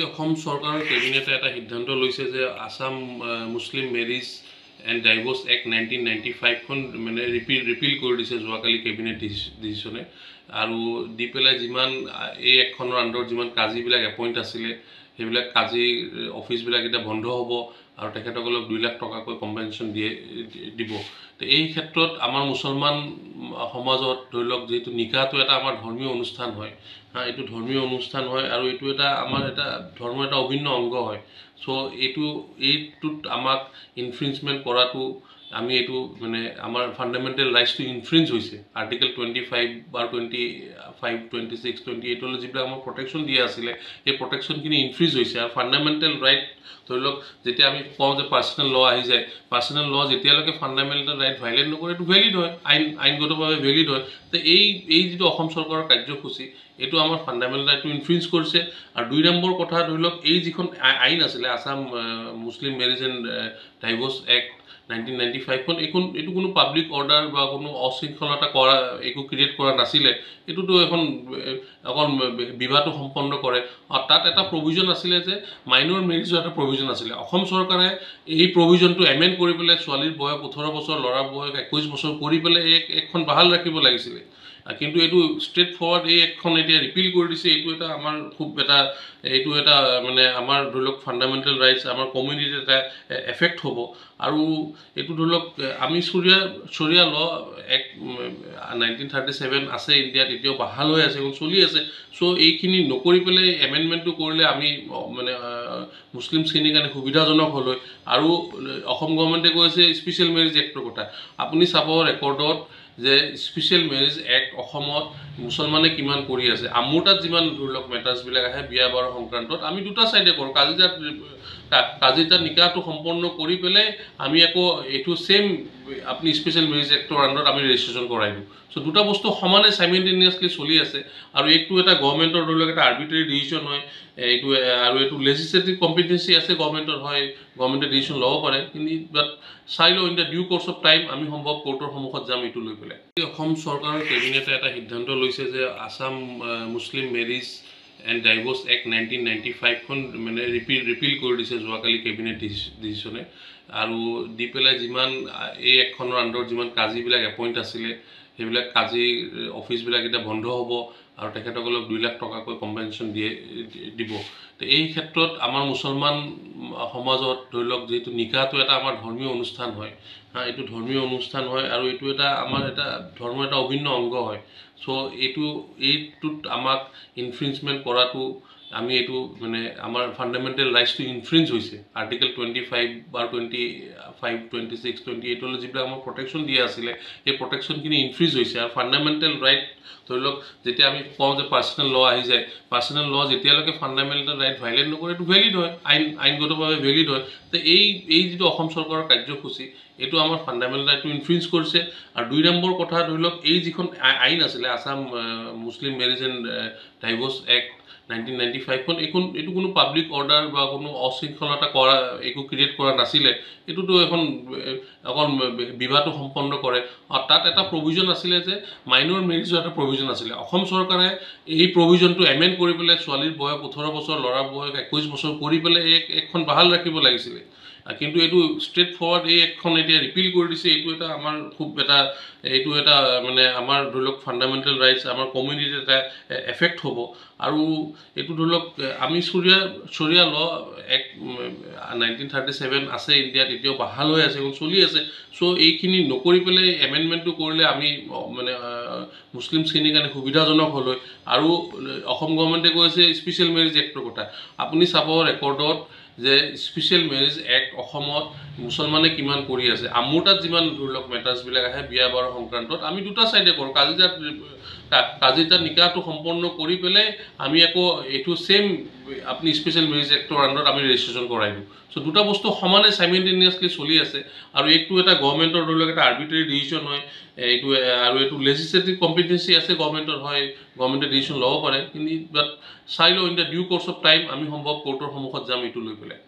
অসম চৰকাৰৰ কেবিনেটে এটা সিদ্ধান্ত লৈছে যে আসাম মুছলিম মেৰিজ এণ্ড ডাইভৰ্চ এক্ট 1995খন মানে ৰিপিল কৰি দিছে যোৱাকালি কেবিনেট ডিচিশ্যনে আৰু দি পেলাই যিমান এই এক্টখনৰ আণ্ডাৰত যিমান কাজীবিলাক এপইণ্ট আছিলে সেইবিলাক কাজী অফিচবিলাক এতিয়া বন্ধ হ'ব আৰু তেখেতসকলক 2 লাখ টকাকৈ কম্পেনচেশ্যন দিব। তো এই ক্ষেত্ৰত আমাৰ মুছলমান সমাজত ধৰি লওক যেহেতু নিকাহটো এটা আমাৰ ধৰ্মীয় অনুষ্ঠান হয়, এইটো ধৰ্মীয় অনুষ্ঠান হয় আৰু এইটো এটা আমাৰ এটা ধৰ্মৰ এটা অভিন্ন অংগ হয়। চ' এইটোত আমাক ইনফ্ৰিঞ্চমেণ্ট কৰাটো আমি এইটো মানে আমাৰ ফাণ্ডামেণ্টেল ৰাইটছটো ইনফ্ৰিঞ্চ হৈছে। আৰ্টিকেল 25 বা 25, 26, 28 যিবিলাক আমাক প্ৰটেকশ্যন দিয়া আছিলে সেই প্ৰটেকশ্যনখিনি ইনফ্ৰিজ হৈছে আৰু ফাণ্ডামেণ্টেল ৰাইট ধৰি লওক যেতিয়া আমি কওঁ যে পাৰ্চনেল ল আহি যায়, পাৰ্চনেল ল যেতিয়ালৈকে ফাণ্ডামেণ্টেল ৰাইট ভাইলেট নকৰে এইটো ভেলিড হয়, আইনগতভাৱে ভেলিড হয়। তো এই যিটো অসম চৰকাৰৰ কাৰ্যসূচী এইটো আমাৰ ফাণ্ডামেণ্টেল ৰাইটটো ইনফ্ৰিঞ্চ কৰিছে। আৰু 2 নম্বৰ কথা ধৰি লওক এই যিখন আইন আছিলে আসাম মুছলিম মেৰিজ এণ্ড ডাইভৰ্চ এক্ট 1995খন এইটো কোনো পাব্লিক অৰ্ডাৰ বা কোনো অশৃংখলতা কৰা একো ক্ৰিয়েট কৰা নাছিলে। এইটোতো এখন অকল বিবাহটো সম্পন্ন কৰে আৰু তাত এটা প্ৰভিজন আছিলে যে মাইনৰ মেৰিজৰ এটা প্ৰভিজন আছিলে। অসম চৰকাৰে এই প্ৰভিজনটো এমেণ্ড কৰি পেলাই ছোৱালীৰ বয়স 18 বছৰ, ল'ৰাৰ বয়স 21 বছৰ কৰি পেলাই একখন বাহাল ৰাখিব লাগিছিলে, কিন্তু এইটো ষ্ট্ৰেইট ফৰৱাৰ্ড এই একখন এতিয়া ৰিপিল কৰি দিছে। এইটো এটা আমাৰ খুব এইটো এটা মানে আমাৰ ধৰি লওক ফাণ্ডামেণ্টেল ৰাইটছ আমাৰ কমিউনিটিত এটা এফেক্ট হ'ব। আৰু এইটো ধৰি লওক আমি চৰিয়া ল এক্ট 1937 আছে ইণ্ডিয়াত, এতিয়াও বাহাল হৈ আছে এবং চলি আছে। চ' এইখিনি নকৰি পেলাই এমেণ্ডমেণ্টটো কৰিলে আমি মানে মুছলিমছখিনিৰ কাৰণে সুবিধাজনক হ'ল হয়। আৰু অসম গভৰ্ণমেণ্টে কৈছে স্পেচিয়েল মেৰিজ এক্টৰ কথা। আপুনি চাব ৰেকৰ্ডত যে স্পেচিয়েল মেৰিজ এক্ট অসমত মুছলমানে কিমান কৰি আছে। মোৰ তাত যিমান ধৰি লওক মেটাৰ্ছবিলাক আহে বিয়া বাৰু সংক্ৰান্তত আমি দুটা চাইডে কৰোঁ। কাজী তাত নিকাহটো সম্পন্ন কৰি পেলাই আমি আকৌ এইটো ছেইম আপুনি স্পেচিয়েল মেৰিজ এক্টৰ আণ্ডাৰত আমি ৰেজিষ্ট্ৰেশ্যন কৰাই দিওঁ। চ' দুটা বস্তু সমানে চাইমেলটেনিয়াছলি চলি আছে। আৰু এইটো এটা গভৰ্ণমেণ্টৰ ধৰি লওক এটা আৰ্বিট্ৰেৰী ডিচিশ্যন হয় এইটো, আৰু এইটো লেজিছলেটিভ কম্পিটেঞ্চি আছে গভৰ্ণমেণ্টৰ, হয় গভৰ্ণমেণ্টে ডিচিশ্যন ল'ব পাৰে, কিন্তু বাট চাই লওঁ in the due course of time আমি সম্ভৱ কোৰ্টৰ সন্মুখত যাম এইটো লৈ পেলাই। অসম চৰকাৰৰ কেবিনেটে এটা সিদ্ধান্ত লৈছে যে আসাম মুছলিম মেৰিজ এণ্ড ডাইভৰ্চ এক্ট 1995খন মানে ৰিপিল কৰি দিছে যোৱাকালি কেবিনেট ডিচিশ্যনে আৰু দি পেলাই যিমান এই এক্টখনৰ আণ্ডাৰত যিমান কাজীবিলাক এপইণ্ট আছিলে সেইবিলাক কাজী অফিচবিলাক এতিয়া বন্ধ হ'ব আৰু তেখেতসকলক 2 লাখ টকাকৈ কম্পেনচেশ্যন দিব। তো এই ক্ষেত্ৰত আমাৰ মুছলমান সমাজত ধৰি লওক যেহেতু নিকাহটো এটা আমাৰ ধৰ্মীয় অনুষ্ঠান হয়, এইটো ধৰ্মীয় অনুষ্ঠান হয় আৰু এইটো এটা আমাৰ এটা ধৰ্মৰ এটা অভিন্ন অংগ হয়। চ' এইটোত আমাক ইনফ্ৰিঞ্চমেণ্ট কৰাটো আমি এইটো মানে আমাৰ ফাণ্ডামেণ্টেল ৰাইটছটো ইনফ্ৰিঞ্চ হৈছে। আৰ্টিকেল 25 বা 25, 26, 28 যিবিলাক আমাক প্ৰটেকশ্যন দিয়া আছিলে সেই প্ৰটেকশ্যনখিনি ইনফ্ৰিজ হৈছে আৰু ফাণ্ডামেণ্টেল ৰাইট ধৰি লওক যেতিয়া আমি কওঁ যে পাৰ্চনেল ল আহি যায়, পাৰ্চনেল ল যেতিয়ালৈকে ফাণ্ডামেণ্টেল ৰাইট ভাইলেট নকৰে এইটো ভেলিড হয়, আইনগতভাৱে ভেলিড হয়। তো এই যিটো অসম চৰকাৰৰ কাৰ্যসূচী এইটো আমাৰ ফাণ্ডামেণ্টেল ৰাইটটো ইনফ্ৰিঞ্চ কৰিছে। আৰু 2 নম্বৰ কথা ধৰি লওক এই যিখন আইন আছিলে আসাম মুছলিম মেৰিজ এণ্ড ডাইভৰ্চ এক্ট 1995খন এইটো কোনো পাব্লিক অৰ্ডাৰ বা কোনো অশৃংখলতা কৰা একো ক্ৰিয়েট কৰা নাছিলে। এইটোতো এখন অকল বিবাহটো সম্পন্ন কৰে আৰু তাত এটা প্ৰভিজন আছিলে যে মাইনৰ মেৰিজৰ এটা প্ৰভিজন আছিলে। অসম চৰকাৰে এই প্ৰভিজনটো এমেণ্ড কৰি পেলাই ছোৱালীৰ বয়স 18 বছৰ, ল'ৰাৰ বয়স 21 বছৰ কৰি পেলাই একখন বাহাল ৰাখিব লাগিছিলে, কিন্তু এইটো ষ্ট্ৰেইট ফৰৱাৰ্ড এই একখন এতিয়া ৰিপিল কৰি দিছে। এইটো এটা আমাৰ খুব এইটো এটা মানে আমাৰ ধৰি লওক ফাণ্ডামেণ্টেল ৰাইটছ আমাৰ কমিউনিটিত এটা এফেক্ট হ'ব। আৰু এইটো ধৰি লওক আমি চৰিয়া ল এক্ট 1937 আছে ইণ্ডিয়াত, এতিয়াও বাহাল হৈ আছে এবং চলি আছে। চ' এইখিনি নকৰি পেলাই এমেণ্ডমেণ্টটো কৰিলে আমি মানে মুছলিমছখিনিৰ কাৰণে সুবিধাজনক হ'ল হয়। আৰু অসম গভৰ্ণমেণ্টে কৈছে স্পেচিয়েল মেৰিজ এক্টৰ কথা। আপুনি চাব ৰেকৰ্ডত যে স্পেচিয়েল মেৰিজ এক্ট অসমত মুছলমানে কিমান কৰি আছে। মোৰ তাত যিমান ধৰি লওক মেটাৰ্ছবিলাক আহে বিয়া বাৰু সংক্ৰান্তত আমি দুটা চাইডে কৰোঁ। কাজী তাত নিকাহটো সম্পন্ন কৰি পেলাই আমি আকৌ এইটো ছেইম আপুনি স্পেচিয়েল মেৰিজ এক্টৰ আণ্ডাৰত আমি ৰেজিষ্ট্ৰেশ্যন কৰাই দিওঁ। চ' দুটা বস্তু সমানে চাইমেলটেনিয়াছলি চলি আছে। আৰু এইটো এটা গভৰ্ণমেণ্টৰ ধৰি লওক এটা আৰ্বিট্ৰেৰী ডিচিশ্যন হয় এইটো, আৰু এইটো লেজিছলেটিভ কম্পিটেঞ্চি আছে গভৰ্ণমেণ্টৰ, হয় গভৰ্ণমেণ্টে ডিচিশ্যন ল'ব পাৰে, কিন্তু বাট চাই লওঁ in the due course of time আমি সম্ভৱ কোৰ্টৰ সন্মুখত যাম এইটো লৈ পেলাই।